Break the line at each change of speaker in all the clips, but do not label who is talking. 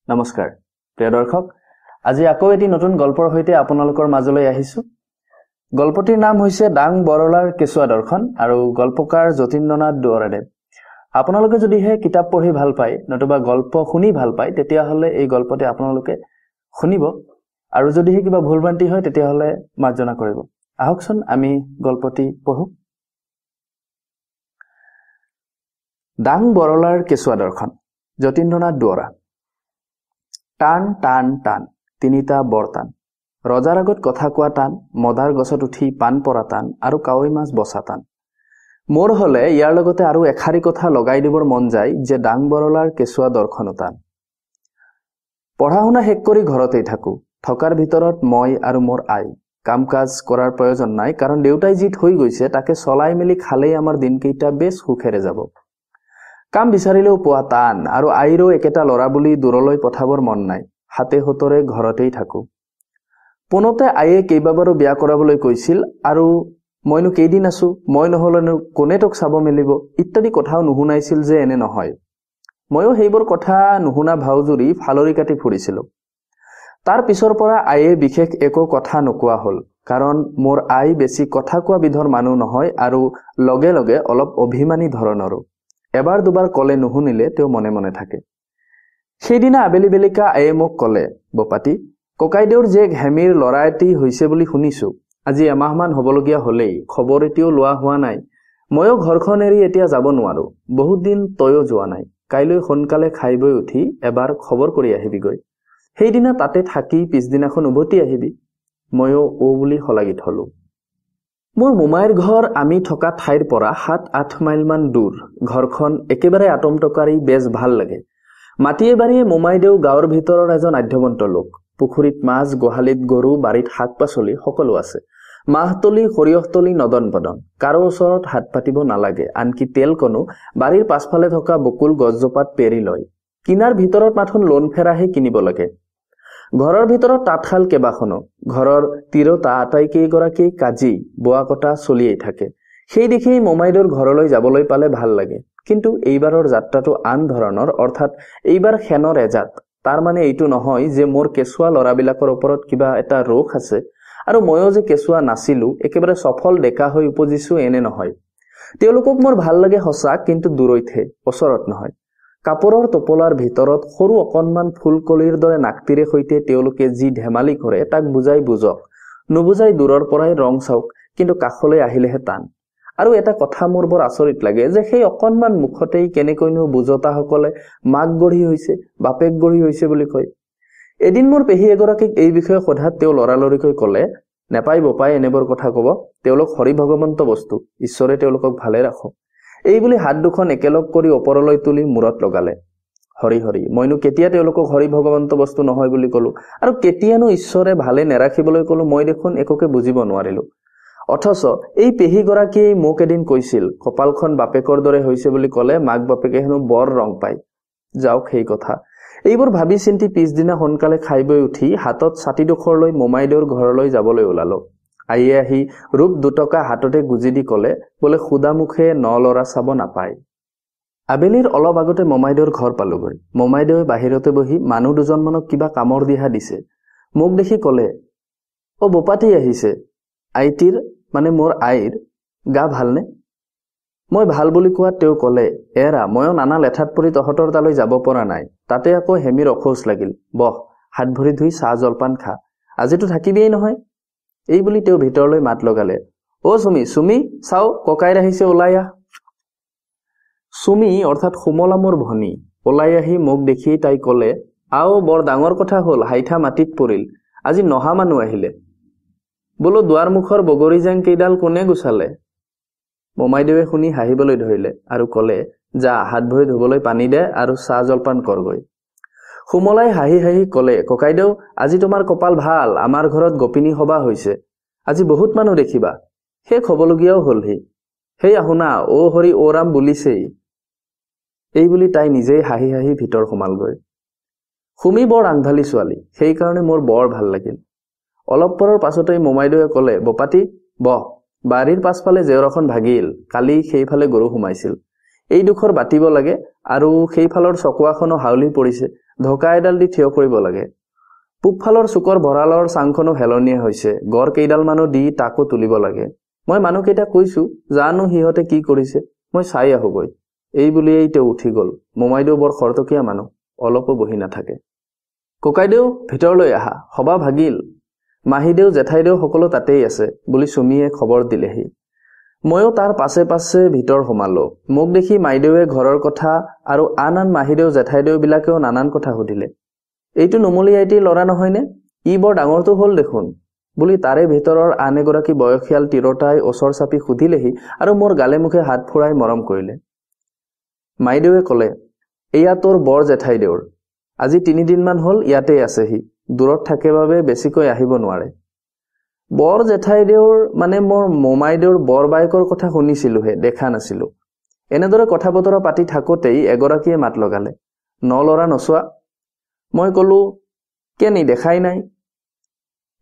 নমস্কাৰ প্ৰিয় দৰ্শক আজি আকৌ এটি নতুন গল্পৰ সৈতে আপোনালোকৰ মাজলৈ আহিছো গল্পটিৰ নাম হৈছে ডাং বৰলাৰ কেঁচুৱা দৰ্শন আৰু গল্পকাৰ যতীন্দ্ৰনাথ দুৱৰাদেৱ আপোনালোকে যদি হে কিতাপ পঢ়ি ভাল পায় নতুবা গল্প শুনি ভাল পায় তেতিয়া হলে এই গল্পটি আপোনালোকে শুনিব আৰু যদি হে কিবা ভুলভ্ৰান্তি হয় তেতিয়া হলে মাৰ্জনা কৰিব আহকচোন আমি গল্পটি পঢ়ো ডাং বৰলাৰ কেঁচুৱা দৰ্শন যতীন্দ্ৰনাথ দুৱৰা টান টান টান তিনিটা বৰ টান ৰজাৰ আগত কথা কোৱা টান মদাৰ গছত উঠি পান পৰা টান আৰু কাৱৈ মাছ বচা টান মোৰ হলে ইয়াৰ লগতে আৰু এখাৰী কথা লগাই দিবৰ মন যায় যে ডাং বৰলাৰ কেঁচুৱা দৰ্শন টান পঢ়া শুনা শেষ কৰি ঘৰতেই থাকো থকাৰ ভিতৰত মই আৰু মোৰ আই কাম কাজ কৰাৰ প্ৰয়োজন নাই কাৰণ দেউতাই যি থৈ গৈছে তাকে চলাই মেলি খালেই আমাৰ দিনকেইটা বেছ সুখেৰে যাব কাম বিচাৰিলেও পোৱা টান আৰু আইৰো একেটা লৰা বুলি দূৰলৈ পঠাবৰ মন নাই হাতে হতৰে ঘৰতেই থাকো পোনতে আইয়ে কেইবাবাৰো বিয়া কৰাবলৈ কৈছিল আৰু মইনো কেইদিন আছো মই নহলেনো কোনে তোক চাব মেলিব ইত্যাদি কথাও নুশুনাইছিল যে এনে নহয় ময়ো সেইবোৰ কথা নুশুনা ভাওজুৰি ফালৰি কাটি ফুৰিছিলো তাৰ পিছৰ পৰা আইয়ে বিশেষ একো কথা নোকোৱা হল কাৰণ মোৰ আই বেছি কথা কোৱা বিধৰ মানুহ নহয় আৰু লগে লগে অলপ অভিমানী ধৰণৰো এবাৰ দুবাৰ কলে নুশুনিলে তেওঁ মনে মনে থাকে সেইদিনা আবেলি বেলিকা আইয়ে মোক কলে বপাতি ককাইদেউৰ জীয়েক হেমিৰ লৰা এটি হৈছে বুলি শুনিছো আজি এমাহমান হবলগীয়া হলেই খবৰ এটিও লোৱা হোৱা নাই ময়ো ঘৰখন এৰি এতিয়া যাব নোৱাৰো বহুত দিন তয়ো যোৱা নাই কাইলৈ সোনকালে খাই বৈ উঠি এবাৰ খবৰ কৰি আহিবিগৈ সেইদিনা তাতে থাকি পিছদিনাখন উভতি আহিবি ময়ো বুলি শলাগি থলো মোৰ মোমাইৰ ঘৰ আমি থকা ঠাইৰ পৰা ৭-৮ মাইলমান দূৰ ঘৰখন একেবাৰে আটমটকাৰী বেছ ভাল লাগে মাটিয়ে বাৰীয়ে মোমাইদেউ গাঁৱৰ ভিতৰৰ এজন আধ্যবন্ত লোক পুখুৰীত মাছ গোহালিত গৰু বাৰীত শাক পাচলি সকলো আছে মাহতলি সৰিয়হতলি নদন পদন কাৰো ওচৰত হাত পাতিব নালাগে আনকি তেলকণো বাৰীৰ পাছফালে থকা বকুল গছজোপাত পেৰি লয় কিনাৰ ভিতৰত মাথোন লোন ফেৰাহে কিনিব লাগে ঘৰৰ ভিতৰত তাঁতশাল কেইবাখনো ঘৰৰ তিৰোতা আটাইকেইগৰাকী কাজি বোৱা কটা চলিয়েই থাকে সেই দেখি মোমাইদেউৰ ঘৰলৈ যাবলৈ পালে ভাল লাগে কিন্তু এইবাৰৰ যাত্ৰাটো আন ধৰণৰ অৰ্থাৎ এইবাৰ খেনৰ এজাত তাৰ মানে এইটো নহয় যে মোৰ কেঁচুৱা লৰাবিলাকৰ ওপৰত কিবা এটা ৰোগ আছে আৰু ময়ো যে কেঁচুৱা নাছিলো একেবাৰে সফল ডেকা হৈ উপজিছো এনে নহয় তেওঁলোকক মোৰ ভাল লাগে সঁচা কিন্তু দূৰৈতহে ওচৰত নহয় কাপোৰৰ টোপোলাৰ ভিতৰত সৰু অকণমান ফুলকলিৰ দৰে নাকটিৰে সৈতে তেওঁলোকে যি ধেমালি কৰে তাক বুজাই বুজক নুবুজাই দূৰৰ পৰাই ৰং চাওক কিন্তু কাষলৈ আহিলেহে টান আৰু এটা কথা মোৰ বৰ আচৰিত লাগে যে সেই অকণমান মুখতেই কেনেকৈনো বুজতাসকলে মাক গঢ়ি হৈছে বাপেক গঢ়ি হৈছে বুলি কয় এদিন মোৰ পেহী এগৰাকীক এই বিষয়ে সোধাত তেওঁ লৰালৰিকৈ কলে নেপাই বপাই এনেবোৰ কথা কব তেওঁলোক হৰি ভগৱন্ত বস্তু ঈশ্বৰে তেওঁলোকক ভালে ৰাখক এই বুলি হাত দুখন একেলগ কৰি ওপৰলৈ তুলি মূৰত লগালে হৰি হৰি মইনো কেতিয়া তেওঁলোকক হৰি ভগৱন্ত বস্তু নহয় বুলি কলো আৰু কেতিয়ানো ঈশ্বৰে ভালে নেৰাখিবলৈ কলো মই দেখোন একোকে বুজিব নোৱাৰিলো অথচ এই পেহীগৰাকীয়ে মোক এদিন কৈছিল কপালখন বাপেকৰ দৰে হৈছে বুলি কলে মাক বাপেকে হেনো বৰ ৰং পায় যাওক সেই কথা এইবোৰ ভাবি চিন্তি পিছদিনা সোনকালে খাই বৈ উঠি হাতত ছাতিডোখৰ লৈ মোমাইদেউৰ ঘৰলৈ যাবলৈ ওলালো আইয়ে আহি ৰূপ দুটকা হাততে গুজি দি কলে বোলে খুদা মুখে লৰা চাব নাপায় আবেলিৰ অলপ আগতে মোমাইদেউৰ ঘৰ পালোগৈ মোমাইদেৱে বাহিৰতে বহি মানুহ দুজনমানক কিবা কামৰ দিহা দিছে মোক দেখি কলে অ বোপাতি আহিছে আইটিৰ মানে মোৰ আইৰ গা ভালনে মই ভাল বুলি কোৱাত তেওঁ কলে এৰা ময়ো নানা লেঠাত পৰি তহঁতৰ তালৈ যাব পৰা নাই তাতে আকৌ হেমিৰ অখোজ লাগিল বহ হাত ভৰি ধুই চাহ জলপান খা আজিতো থাকিবিয়েই নহয় এই বুলি তেওঁ ভিতৰলৈ মাত লগালে অ চুমি চাও ককাইৰ আহিছে ওলাই আহ চুমি অৰ্থাৎ সুমলা মোৰ ভনী ওলাই আহি মোক দেখি তাই কলে আও বৰ ডাঙৰ কথা হল হাইঠা মাটিত পৰিল আজি নহা মানুহ আহিলে বোলো দুৱাৰ মুখৰ বগৰী জেং কেইডাল কোনে গুচালে মোমাইদেৱে শুনি হাঁহিবলৈ ধৰিলে আৰু কলে যা হাত ভৰি ধুবলৈ পানী দে আৰু চাহ জলপান কৰগৈ সুমলাই হাঁহি হাঁহি কলে ককাইদেউ আজি তোমাৰ কপাল ভাল আমাৰ ঘৰত গোপিনী সভা হৈছে আজি বহুত মানুহ দেখিবা শেষ হবলগীয়াও হলহি সেই আহুনা অ হৰি অ ৰাম বুলিছেই এই বুলি তাই নিজেই হাঁহি হাঁহি ভিতৰ সোমালগৈ সুমি বৰ আন্ধালি ছোৱালী সেইকাৰণে মোৰ বৰ ভাল লাগিল অলপ পৰৰ পাছতেই মোমাইদেৱে কলে বপাতি বহ বাৰীৰ পাছফালে জেওৰাখন ভাগিল কালি সেইফালে গৰু সোমাইছিল এই দুখৰ বাটিব লাগে আৰু সেইফালৰ চকুৱাখনো হাউলি পৰিছে ঢকা এডাল দি থিয় কৰিব লাগে পূবফালৰ চুকৰ ভঁৰালৰ চাংখনো হেলনীয়া হৈছে গড় কেইডাল মানো দি তাকো তুলিব লাগে মই মানুহকেইটা কৈছো জানো সিহঁতে কি কৰিছে মই চাই আহোগৈ এই বুলিয়েই তেওঁ উঠি গল মোমাইদেউ বৰ খৰতকীয়া মানুহ অলপো বহি নাথাকে ককাইদেউ ভিতৰলৈ আহা সভা ভাগিল মাহীদেউ জেঠাইদেউ সকলো তাতেই আছে বুলি চুমিয়ে খবৰ দিলেহি ময়ো তাৰ পাছে পাছে ভিতৰ সোমালো মোক দেখি মাইদেউৱে ঘৰৰ কথা আৰু আন আন মাহীদেউ জেঠাইদেউ বিলাকেও নানান কথা সুধিলে এইটো নুমলী আইটিৰ ল'ৰা নহয়নে ই বৰ ডাঙৰটো হ'ল দেখোন বুলি তাৰে ভিতৰৰ আন এগৰাকী বয়সীয়াল তিৰোতাই ওচৰ চাপি সুধিলেহি আৰু মোৰ গালে মুখে হাত ফুৰাই মৰম কৰিলে মাইদেউৱে ক'লে এয়া তোৰ বৰ জেঠাইদেউৰ আজি 3 দিনমান হ'ল ইয়াতেই আছেহি দূৰত থাকে বাবে বেছিকৈ আহিব নোৱাৰে বৰ জেঠাইদেউৰ মানে মোৰ মোমাইদেউৰ বৰ বায়েকৰ কথা শুনিছিলোহে দেখা নাছিলো এনেদৰে কথা বতৰা পাতি থাকোতেই এগৰাকীয়ে মাত লগালে ল'ৰা নচোৱা মই ক'লো কেনি দেখাই নাই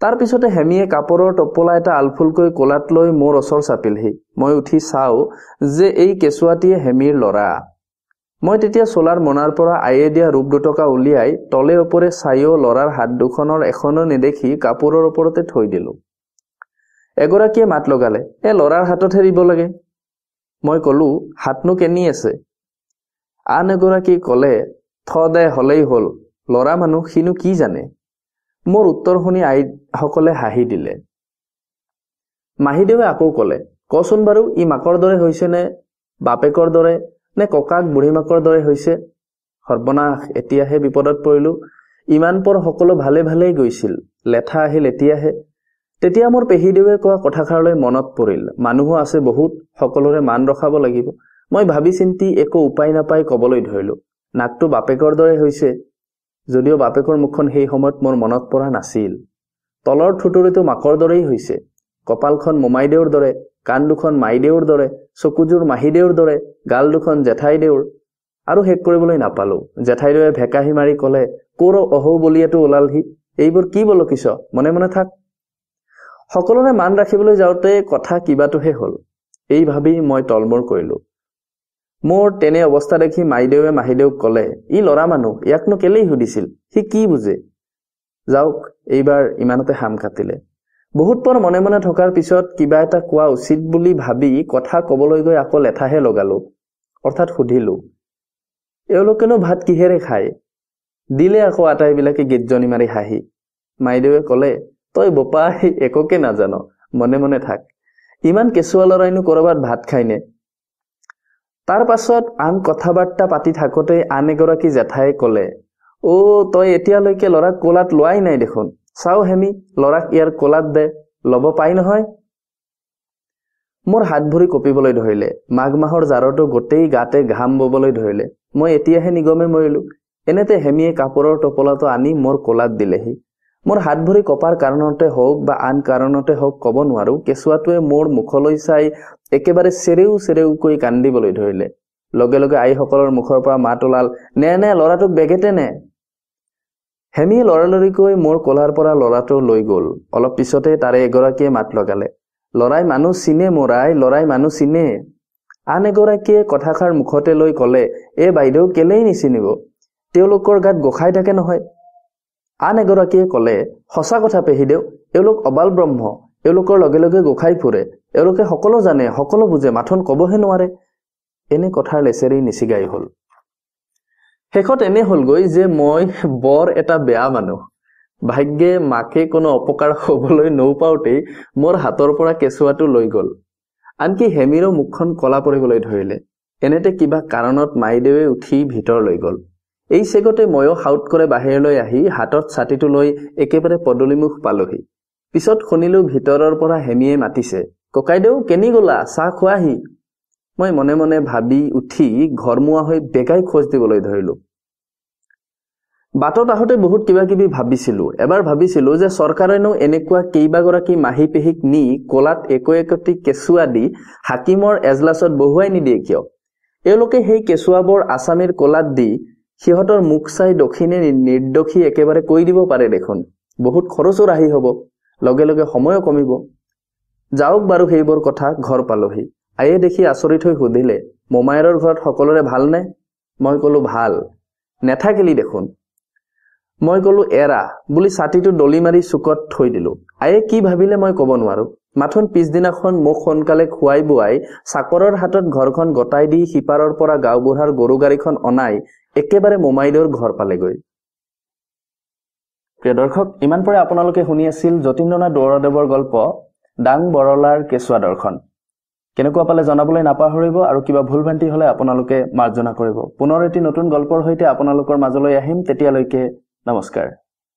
তাৰ পিছতে হেমিয়ে কাপোৰৰ টপলা এটা আলফুলকৈ কোলাত লৈ মোৰ ওচৰ চাপিলহি মই উঠি চাও যে এই কেঁচুৱাটিয়ে হেমিৰ ল'ৰা মই তেতিয়া চোলাৰ মনাৰ পৰা আয়ে দিয়া ৰূপ দুটকা উলিয়াই তলে ওপৰে চাইও ল'ৰাৰ হাত দুখনৰ এখনো নেদেখি কাপোৰৰ ওপৰতে থৈ দিলো এগৰাকীয়ে মাত লগালে ল'ৰাৰ হাততহে দিব লাগে মই ক'লো হাতনো কেনি আছে আন এগৰাকী ক'লে দে হলেই হ'ল ল'ৰা মানুহ সিনো কি জানে মোৰ উত্তৰ শুনি আইসকলে হাঁহি দিলে মাহীদেৱে আকৌ ক'লে কচোন বাৰু ই মাকৰ দৰে হৈছে নে বাপেকৰ দৰে নে ককাক বুঢ়ী মাকৰ দৰে হৈছে সৰ্বনাশ এতিয়াহে বিপদত পৰিলো ইমান পৰ সকলো ভালে ভালেই গৈছিল লেঠা আহিল এতিয়াহে তেতিয়া মোৰ পেহীদেৱে কোৱা কথাষাৰলৈ মনত পৰিল মানুহো আছে বহুত সকলোৰে মান ৰখাব লাগিব মই ভাবি চিন্তি একো উপায় নাপাই কবলৈ ধৰিলো নাকটো বাপেকৰ দৰে হৈছে যদিও বাপেকৰ মুখখন সেই সময়ত মোৰ মনত পৰা নাছিল তলৰ থুতুৰিটো মাকৰ দৰেই হৈছে কপালখন মোমাইদেউৰ দৰে কাণ দুখন মাইদেউৰ দৰে চকুযোৰ মাহীদেউৰ দৰে গাল দুখন জেঠাইদেউৰ আৰু শেষ কৰিবলৈ নাপালো জেঠাইদেৱে ভেকাহি মাৰি ক'লে কোৰ অহৌ বলিয়াটো ওলালহি এইবোৰ কি বলকিছ মনে মনে থাক সকলোৰে মান ৰাখিবলৈ যাওঁতে কথা কিবাটোহে হ'ল এই ভাবি মই তলমূৰ কৰিলো মোৰ তেনে অৱস্থা দেখি মাইদেউৱে মাহীদেউক ক'লে ই ল'ৰা মানুহ ইয়াকনো কেলেই সুধিছিল সি কি বুজে যাওক এইবাৰ ইমানতে হাম কাটিলে বহুত পৰ মনে মনে থকাৰ পিছত কিবা এটা কোৱা উচিত বুলি ভাবি কথা কবলৈ গৈ আকৌ লেঠাহে লগালো অৰ্থাৎ সুধিলো এওঁলোকেনো ভাত কিহেৰে খায় দিলে আকৌ আটাইবিলাকে গীতজনী মাৰি হাঁহি মাইদেউৱে ক'লে তই বোপা একোকে নাজান মনে মনে থাক ইমান কেঁচুৱা ল'ৰাইনো কৰবাত ভাত খায়নে তাৰ পাছত আন কথা বাৰ্তা পাতি থাকোতে আন এগৰাকী জেঠাই ক'লে তই এতিয়ালৈকে ল'ৰাক কোলাত লোৱাই নাই দেখোন চাও হেমি ল'ৰাক ইয়াৰ কোলাত দে ল'ব পাই নহয় মোৰ হাত ভৰি কঁপিবলৈ ধৰিলে মাঘ মাহৰ জাৰতো গোটেই গাতে ঘাম ববলৈ ধৰিলে মই এতিয়াহে নিগমে মৰিলো এনেতে হেমিয়ে কাপোৰৰ টপলাটো আনি মোৰ কোলাত দিলেহি মোৰ হাত ভৰি কপাৰ কাৰণতে হওক বা আন কাৰণতে হওক ক'ব নোৱাৰো কেঁচুৱাটোৱে মোৰ মুখলৈ চাই একেবাৰে চেৰেউ চেৰেউকৈ কান্দিবলৈ ধৰিলে লগে লগে আইসকলৰ মুখৰ পৰা মাত ওলাল নে ল'ৰাটোক বেগেতে নে হেমিয়ে লৰালৰিকৈ মোৰ কোলাৰ পৰা ল'ৰাটো লৈ গ'ল অলপ পিছতে তাৰে এগৰাকীয়ে মাত লগালে ল'ৰাই মানুহ চিনে মোৰাই ল'ৰাই মানুহ চিনে আন এগৰাকীয়ে কথাষাৰ মুখতে লৈ ক'লে বাইদেউ কেলেই নিচিনিব তেওঁলোকৰ গাত গোসাই থাকে নহয় আন এগৰাকীয়ে ক'লে সঁচা কথা পেহীদেউ এওঁলোক অবাল ব্ৰহ্ম এওঁলোকৰ লগে লগে গোসাই ফুৰে এওঁলোকে সকলো জানে সকলো বুজে মাথোন ক'বহে নোৱাৰে এনে কথাৰ লেচেৰি নিচিগাই হ'ল শেষত এনে হ'লগৈ যে মই বৰ এটা বেয়া মানুহ ভাগ্যে মাকে কোনো অপকাৰ হ'বলৈ নৌপাওঁতেই মোৰ হাতৰ পৰা কেঁচুৱাটো লৈ গ'ল আনকি হেমিৰো মুখখন কলা পৰিবলৈ ধৰিলে এনেতে কিবা কাৰণত মাইদেৱে উঠি ভিতৰ লৈ গ'ল এই চেগতে ময়ো হাউট কৰে বাহিৰলৈ আহি হাতত ছাতিটো লৈ একেবাৰে পদূলিমুখ পালোহি পিছত শুনিলো ভিতৰৰ পৰা হেমিয়ে মাতিছে ককাইদেউ কেনি গ'লা চাহ খোৱাহি মই মনে মনে ভাবি উঠি ঘৰমুৱা হৈ বেগাই খোজ দিবলৈ ধৰিলো বাটত আহোঁতে বহুত কিবা কিবি ভাবিছিলো এবাৰ ভাবিছিলো যে চৰকাৰেনো এনেকুৱা কেইবাগৰাকী মাহী পেহীক নি কোলাত একোটি কেঁচুৱা দি হাকিমৰ এজলাছত বহুৱাই নিদিয়ে কিয় এওঁলোকে সেই কেঁচুৱাবোৰ আছামীৰ কোলাত দি সিহঁতৰ মুখ চাই দক্ষিণে নিৰ্দোষী একেবাৰে কৈ দিব পাৰে দেখোন বহুত খৰচো ৰাহি হ'ব লগে লগে সময়ো কমিব যাওক বাৰু সেইবোৰ কথা ঘৰ পালোহি আয়ে দেখি আচৰিত হৈ সুধিলে মোমায়েৰৰ ঘৰত সকলোৰে ভালনে মই ক'লো ভাল নেথাকিলি দেখোন মই কলো এৰা বুলি ছাতিটো দলি মাৰি চুকত থৈ দিলো। আয়ে কি ভাবিলে মই কব নোৱাৰো। মাথোন পিছদিনাখন মোক সোনকালে খুৱাই বুৱাই চাকৰৰ হাতত ঘৰখন গতাই দি সিপাৰৰ পৰা গাঁওবুঢ়াৰ গৰু গাড়ীখন অনাই একেবাৰে মোমাইদেউৰ ঘৰ পালেগৈ। প্ৰিয় দৰ্শক, ইমান পৰে আপোনালোকে শুনি আছিল যতীন্দ্ৰনাথ দুৱৰাদেৱৰ গল্প ডাং বৰলাৰ কেঁচুৱা দৰ্শন। কেনেকুৱা পালে জনাবলৈ নাপাহৰিব আৰু কিবা ভুল ভ্ৰান্তি হলে আপোনালোকে মাৰ্জনা কৰিব। পুনৰ এটি নতুন গল্পৰ সৈতে আপোনালোকৰ মাজলৈ আহিম। তেতিয়ালৈকে নমস্কাৰ।